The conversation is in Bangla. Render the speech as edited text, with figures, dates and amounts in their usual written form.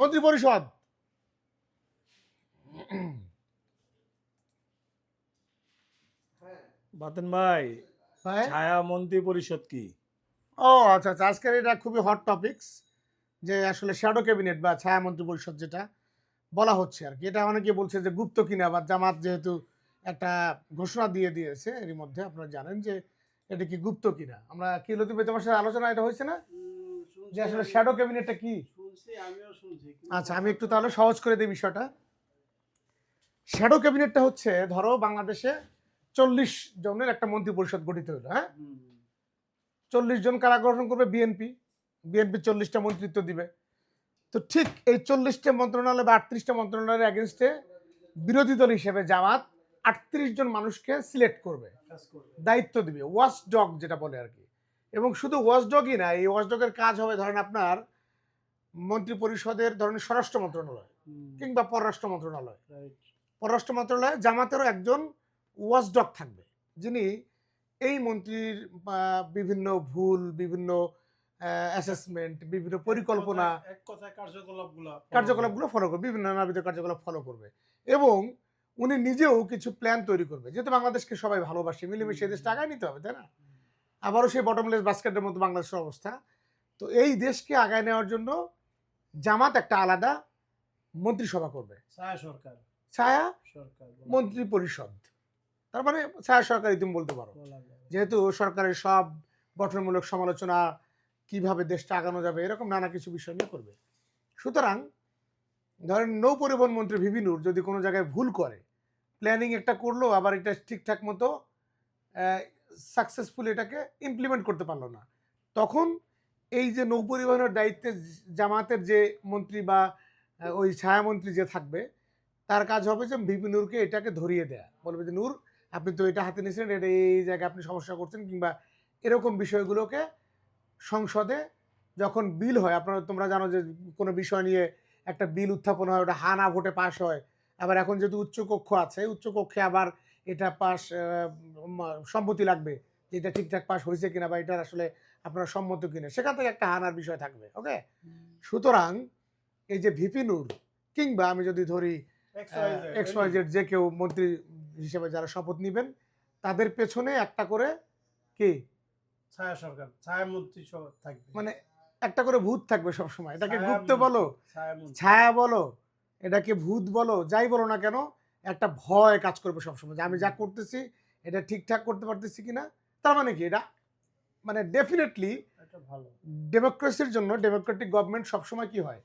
মন্ত্রিপরিষদ বাতেন ভাই, ভাই ছায়া মন্ত্রী পরিষদ কি? ও আচ্ছা আচ্ছা, আজকের এটা খুবই হট টপিকস, যে আসলে শ্যাডো ক্যাবিনেট বা ছায়া মন্ত্রী পরিষদ যেটা বলা হচ্ছে আর কি, এটা অনেকে বলছে যে গুপ্ত কিনা, বা জামাত যেহেতু একটা ঘোষণা দিয়ে দিয়েছে এর মধ্যে, আপনারা জানেন যে এটা কি গুপ্ত কিনা। আমরা কি লতিফে তোমার সাথে আলোচনা এটা হয়েছে না, যে আসলে শ্যাডো ক্যাবিনেটটা কি? আচ্ছা, আমি একটু তাহলে সহজ করে দিই বিষয়টা। শ্যাডো ক্যাবিনেটটা হচ্ছে, ধরো বাংলাদেশে 40 জনের একটা মন্ত্রী পরিষদ গঠিত হলো, হ্যাঁ, 40 জন কারা গঠন করবে? বিএনপি। বিএনপি 40টা মন্ত্রিত্ব দিবে। তো ঠিক এই 40টা মন্ত্রণালয় বা 38টা মন্ত্রণালয়ের এগেনস্টে বিরোধী দল হিসেবে জামাত 38 জন মানুষকে সিলেক্ট করবে, দায়িত্ব দিবে, ওয়াচ ডগ যেটা বলে আর কি। এবং শুধু ওয়াচ ডগই না, এই ওয়াচ ডগের কাজ হবে ধরেন আপনার মন্ত্রী পরিষদের ধরেন স্বরাষ্ট্র মন্ত্রণালয় কিংবা পররাষ্ট্র মন্ত্রণালয়। পররাষ্ট্র মন্ত্রণালয়ে জামাতেরও একজন ওয়াচ ডগ থাকবে, যিনি এই মন্ত্রীর বিভিন্ন ভুল, বিভিন্ন অ্যাসেসমেন্ট, বিভিন্ন পরিকল্পনা, কার্যকলাপগুলো ফলো করবে, বিভিন্ন নানাবিধ কার্যকলাপ ফলো করবে। এবং উনি নিজেও কিছু প্ল্যান তৈরি করবে, যেহেতু বাংলাদেশকে সবাই ভালোবাসে, মিলেমিশে এই দেশটা আগায় নিতে হবে, তাই না? আবারও সেই বটমলেস বাস্কেটের মতো বাংলাদেশের অবস্থা। তো এই দেশকে আগায় নেওয়ার জন্য জামাত একটা আলাদা মন্ত্রিসভা করবে, ছায়া মন্ত্রী পরিষদ। তার মানে ছায়া সরকারি তুমি বলতে পারো, যেহেতু সরকারের সব গঠনমূলক সমালোচনা, কিভাবে দেশটা আগানো যাবে, এরকম নানা কিছু বিষয় নিয়ে করবে। সুতরাং ধরেন নৌ পরিবহন মন্ত্রী ভিপি নূর যদি কোনো জায়গায় ভুল করে, প্ল্যানিং একটা করলো, আবার এটা ঠিকঠাক মতো সাকসেসফুল এটাকে ইমপ্লিমেন্ট করতে পারলো না, তখন এই যে নৌ পরিবহনের দায়িত্বে জামাতের যে মন্ত্রী বা ওই ছায়ামন্ত্রী যে থাকবে, তার কাজ হবে যে ভিপি নূরকে এটাকে ধরিয়ে দেয়া, বলবে যে নূর, আপনি তো এটা হাতে নিয়েছিলেন, এটা এই জায়গায় আপনি সমস্যা করছেন, কিংবা এরকম বিষয়গুলোকে সংসদে যখন বিল হয়, তোমরা জানো যে কোনো বিষয় নিয়ে একটা বিল উত্থাপন হয়, ওটা হা না ভোটে পাশ হয়। আবার এখন যেহেতু উচ্চকক্ষ আছে, উচ্চকক্ষে আবার এটা পাশ সম্মতি লাগবে, যে এটা ঠিকঠাক পাশ হয়েছে কিনা, বা এটার আসলে আপনারা সম্মত কিনা, সেখান থেকে একটা হানার বিষয় থাকবে। ওকে, সুতরাং এই যে ভিপি নূর কিংবা আমি যদি ধরি XYZ যে কেউ মন্ত্রী হিসেবে যারা শপথ নেবেন, তাদের পেছনে একটা করে কি ছায়া সরকার, ছায়া মন্ত্রী থাকবে, মানে একটা করে ভূত থাকবে সবসময়। এটাকে গুপ্ত বলো, ছায়া বলো, এটাকে ভূত বলো, যাই বলো না কেন, একটা ভয় কাজ করবে সবসময় যে আমি যা করতেছি এটা ঠিকঠাক করতে পারতেছি কিনা। তার মানে কি, এটা মানে ডেফিনেটলি ডেমোক্রেসির জন্য, ডেমোক্রেটিক গভর্নমেন্ট সবসময় কি হয়,